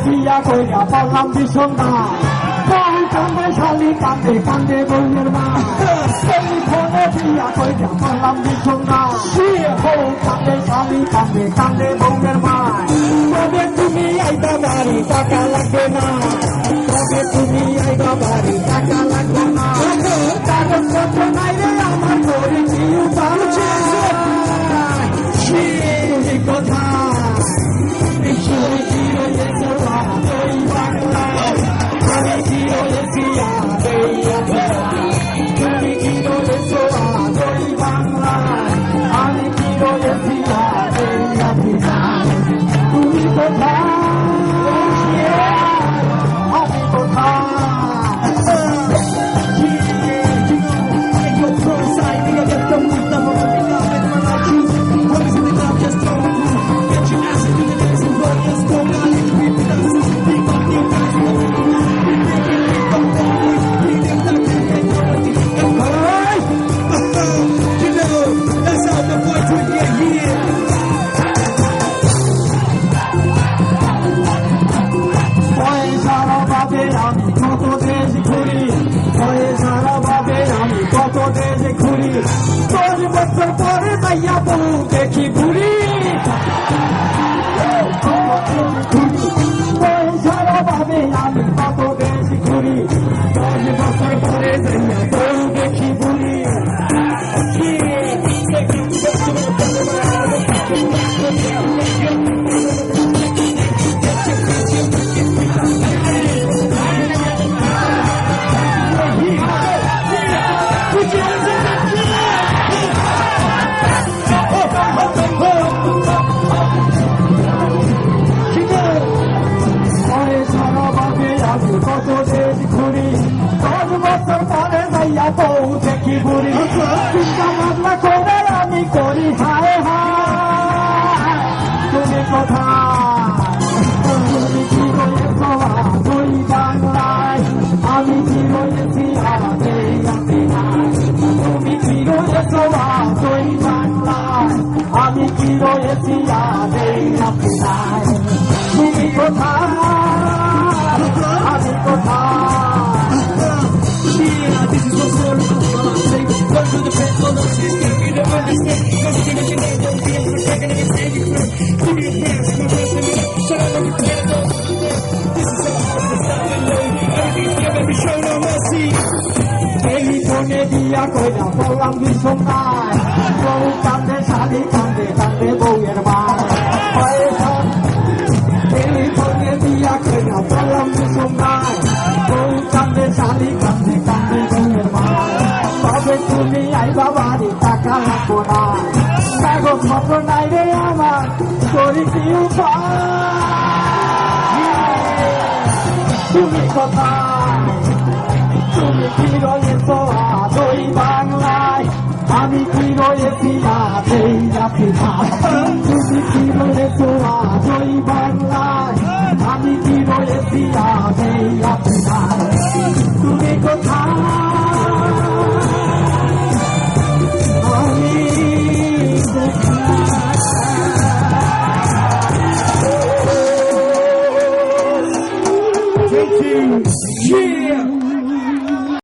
বিয়া কইরা পারলাম ভীষণ না বউ কান্দে শালি কান্দে কান্দে বউয়ের মা ফোনে বিয়া কইরা পারলাম ভীষণ না বউ কান্দে শালি কান্দে কান্দে বউয়ের মা তবে তুমি আইবা বাড়ি টাকা লাগবে না তবে তুমি আইবা বাড়ি টাকা লাগবে না কাগজপত্র নাই রে আমার করেছি কথা তোর বছর পরে মাইয়া বউ দেখি ঘুরি সারা ভাবে আমি কত দেশ ঘুরি 10 বছর পরে মাইয়া বউ দেখি ঘুরি কত দেশ ঘুরি 10 বছর পরে মাইয়া বউ দেখি ঘুরি চিন্তা ভাবনা করে আমি করি হায় হায় তুমি কোথায় তুমি কি রয়েছ দুই বাংলায় আমি কি রয়েছি তুমি কি রয়েছ দুই বাংলায় আমি কি রয়েছি তুমি কোথায় ফোনে দিয়া কইরা বললাম ভীষণ নাই বউ কান্দে শালি কান্দে কান্দে বউয়ের মা ফোনে দিয়া কইরা বললাম ভীষণ নাই বউ কান্দে শালি কান্দে কান্দে বউয়ের মা তবে তুমি আইবা বাড়ি টাকা লাগবো না কাগজপত্র নাই রে আমার করি কি তুমি কোথায় তুমি কি রয়েছ